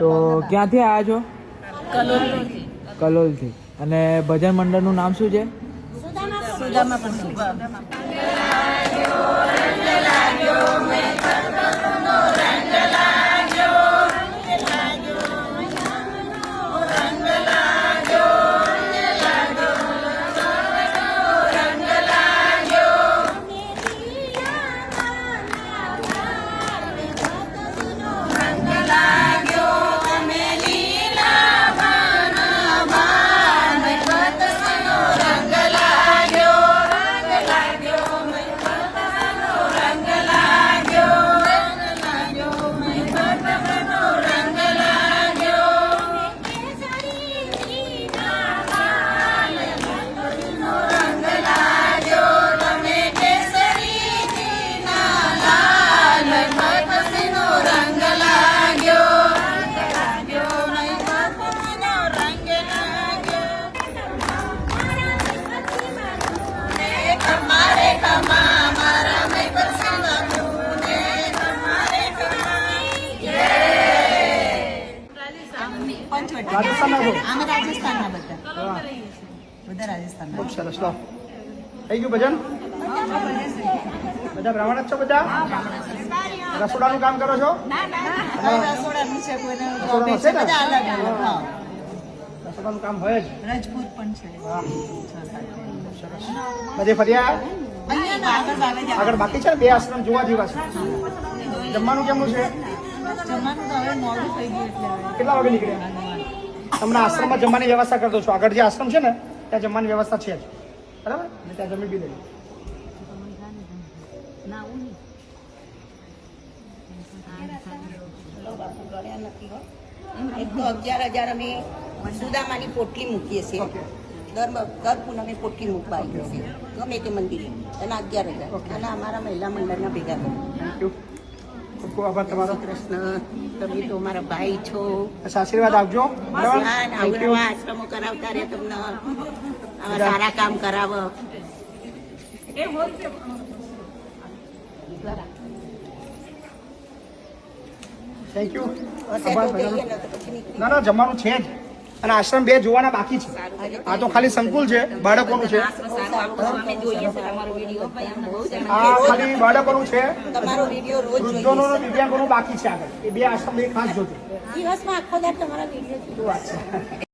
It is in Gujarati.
તો ક્યાંથી આવ્યા છો? કલોલથી. અને ભજન મંડળનું નામ શું છે? સુદામા ખૂબ સરસ. લો થઈ ગયું ભજન? બધા બ્રાહ્મણ જ છો? બધા રસોડાનું કામ કરો છો? રસોડાનું કામ હોય જ. રાજપૂત પણ છે. સરસ. બધે ફર્યા? આગળ બાકી છે ને? 2 આશ્રમ જોવા જેવા છે. જમવાનું કેમનું છે? જમવાનું તો હવે મોડું થઈ ગયું એટલે કેટલા વાગે નીકળ્યા? તમને આશ્રમમાં જમવાની વ્યવસ્થા કરી દો છો. આગળ જે આશ્રમ છે ને ત્યાં જમવાની વ્યવસ્થા છે જ, બરાબર? અને ત્યાં જમી બી લઈએ. તો 11,000 અમે સુદામાની પોટલી મૂકીએ છીએ. દર પૂનમે પોટલી મૂકવા આવીએ છીએ ગમે તે મંદિરે. એના 11,000 અને અમારા મહિલા મંડળના ભેગા કરી. Thank you. ખૂબ ખૂબ આભાર તમારો. કૃષ્ણ, તમે તો અમારા ભાઈ છો. આશીર્વાદ આપજો. આશ્રમો કરાવતા રહે, તમને આવા સારા કામ કરાવો. Thank you. ના ના, જમવાનું છે જ. અને આશ્રમ 2 જોવાના બાકી છે. આ તો ખાલી સંકુલ છે, બાળકોનું છે. આ ખાલી બાળકોનું છે. વૃદ્ધોનું અને દિવ્યાંગોનું બાકી છે. આગળ એ 2 આશ્રમ ખાસ જોજો. દિવસમાં આખો દર તમારા વિડીયો શું વાત છે.